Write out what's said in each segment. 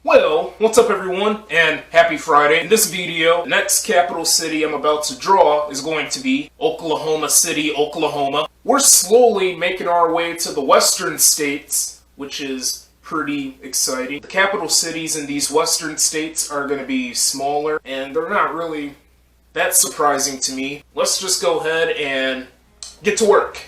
Well, what's up everyone, and happy Friday. In this video, the next capital city I'm about to draw is going to be Oklahoma City, Oklahoma. We're slowly making our way to the western states, which is pretty exciting. The capital cities in these western states are going to be smaller, and they're not really that surprising to me. Let's just go ahead and get to work.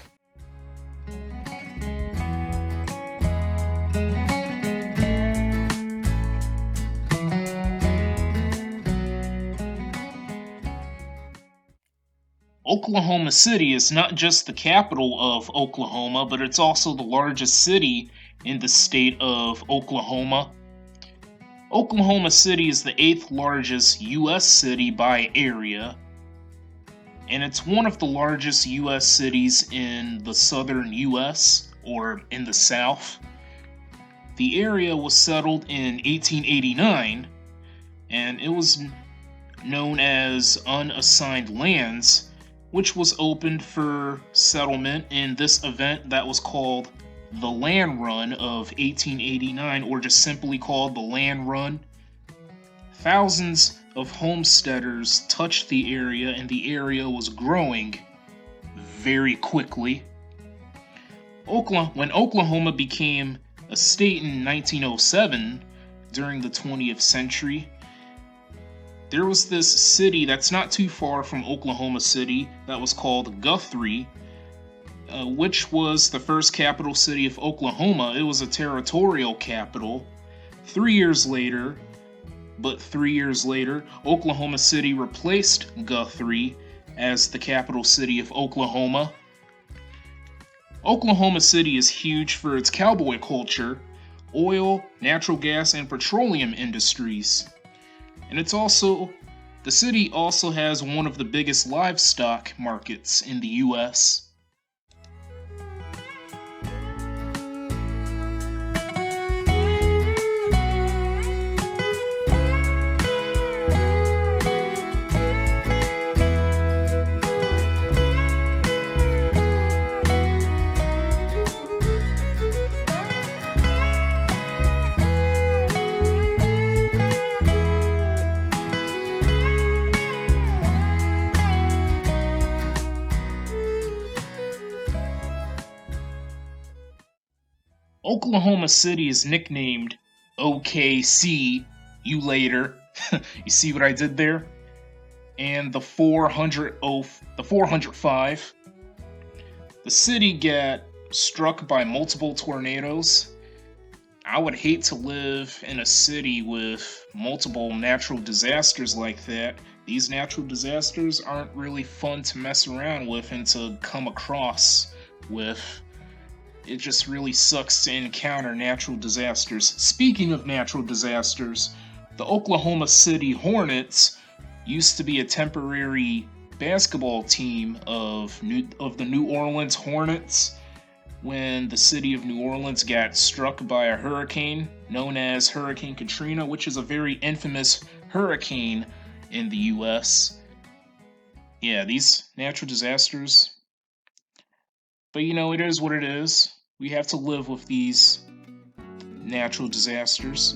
Oklahoma City is not just the capital of Oklahoma, but it's also the largest city in the state of Oklahoma. Oklahoma City is the 8th largest U.S. city by area, and it's one of the largest U.S. cities in the southern U.S., or in the South. The area was settled in 1889, and it was known as unassigned lands, which was opened for settlement in this event that was called the Land Run of 1889, or just simply called the Land Run. Thousands of homesteaders touched the area, and the area was growing very quickly. When Oklahoma became a state in 1907, during the 20th century, there was this city that's not too far from Oklahoma City that was called Guthrie, which was the first capital city of Oklahoma. It was a territorial capital. 3 years later, Oklahoma City replaced Guthrie as the capital city of Oklahoma. Oklahoma City is huge for its cowboy culture, oil, natural gas, and petroleum industries. And the city also has one of the biggest livestock markets in the U.S. Oklahoma City is nicknamed OKC, you later. You see what I did there? And the 405. The city got struck by multiple tornadoes. I would hate to live in a city with multiple natural disasters like that. These natural disasters aren't really fun to mess around with and to come across with. It just really sucks to encounter natural disasters. Speaking of natural disasters, the Oklahoma City Hornets used to be a temporary basketball team of the New Orleans Hornets when the city of New Orleans got struck by a hurricane known as Hurricane Katrina, which is a very infamous hurricane in the U.S. Yeah, these natural disasters. But it is what it is. We have to live with these natural disasters.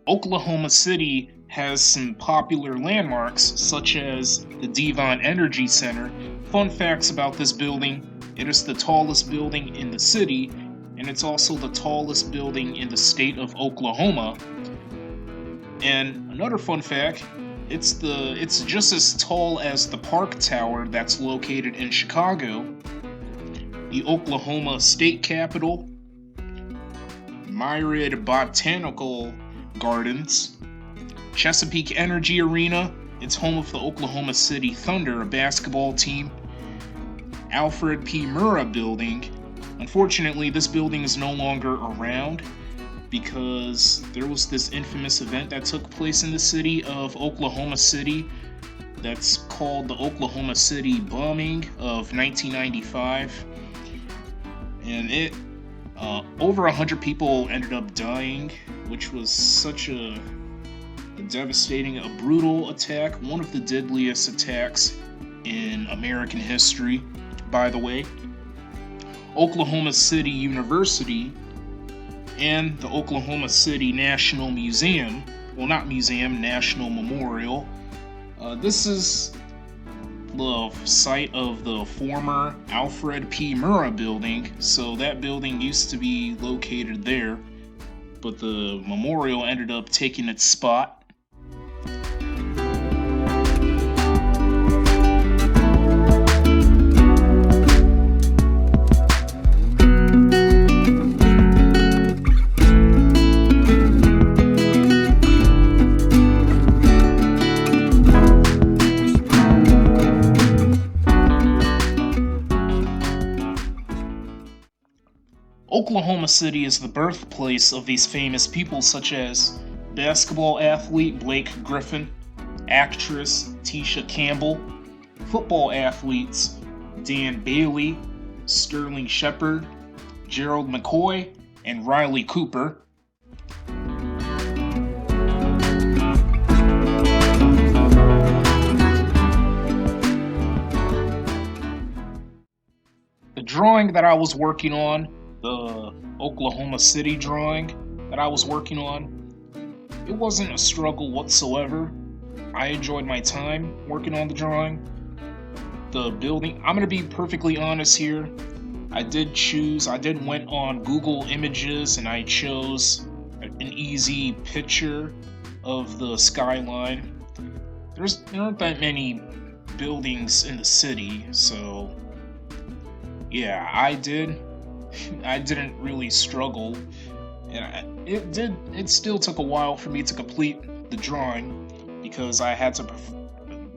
Oklahoma City has some popular landmarks, such as the Devon Energy Center. Fun facts about this building: it is the tallest building in the city, and it's also the tallest building in the state of Oklahoma. And another fun fact, it's just as tall as the Park Tower that's located in Chicago. The Oklahoma State Capitol, Myriad Botanical Gardens, Chesapeake Energy Arena. It's home of the Oklahoma City Thunder, a basketball team. Alfred P. Murrah building. Unfortunately, this building is no longer around because there was this infamous event that took place in the city of Oklahoma City that's called the Oklahoma City bombing of 1995. And over 100 people ended up dying, which was such a devastating, a brutal attack, one of the deadliest attacks in American history, by the way. Oklahoma City University and the Oklahoma City National Museum, well, not museum, National Memorial. This is the site of the former Alfred P. Murrah building, so that building used to be located there, but the memorial ended up taking its spot. Oklahoma City is the birthplace of these famous people such as basketball athlete Blake Griffin, actress Tisha Campbell, football athletes Dan Bailey, Sterling Shepard, Gerald McCoy, and Riley Cooper. The drawing that I was working on, the Oklahoma City drawing that I was working on, it wasn't a struggle whatsoever. I enjoyed my time working on the drawing. The building, I'm gonna be perfectly honest here, I went on Google Images and I chose an easy picture of the skyline. There aren't that many buildings in the city, so yeah, I didn't really struggle, and it still took a while for me to complete the drawing because I had to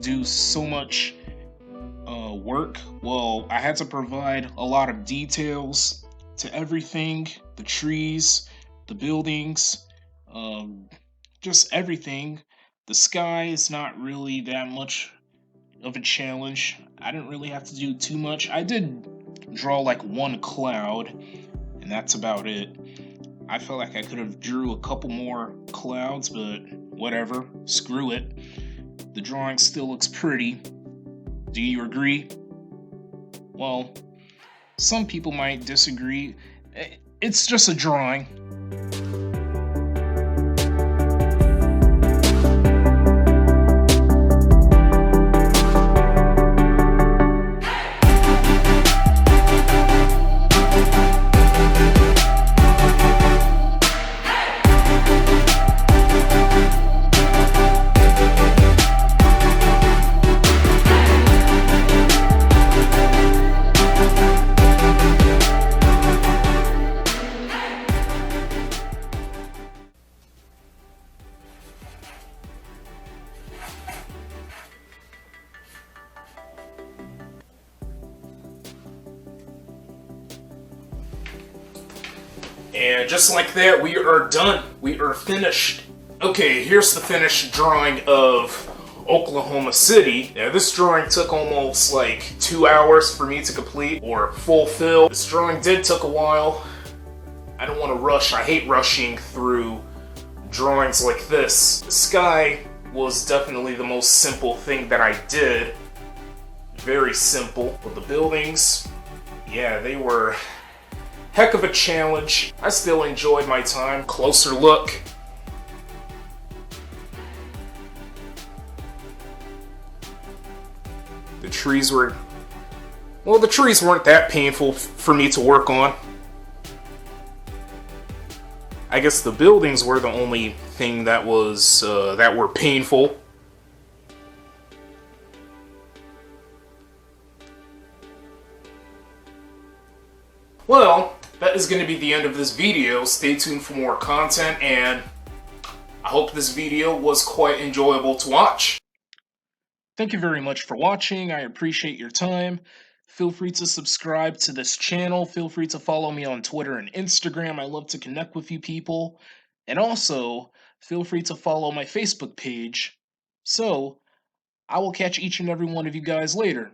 do so much work. Well, I had to provide a lot of details to everything, the trees, the buildings, just everything. The sky is not really that much of a challenge. I didn't really have to do too much. I did draw like one cloud, and that's about it. I felt like I could have drew a couple more clouds, but whatever, screw it. The drawing still looks pretty. Do you agree? Well, some people might disagree. It's just a drawing. And just like that, we are done. We are finished. Okay, here's the finished drawing of Oklahoma City. Now, this drawing took almost like 2 hours for me to complete or fulfill. This drawing did take a while. I don't want to rush. I hate rushing through drawings like this. The sky was definitely the most simple thing that I did. Very simple. But the buildings, yeah, they were heck of a challenge. I still enjoyed my time. Closer look. The trees weren't that painful for me to work on. I guess the buildings were the only thing that were painful. Well, that is going to be the end of this video. Stay tuned for more content, and I hope this video was quite enjoyable to watch. Thank you very much for watching. I appreciate your time. Feel free to subscribe to this channel. Feel free to follow me on Twitter and Instagram. I love to connect with you people. And also, feel free to follow my Facebook page. So, I will catch each and every one of you guys later.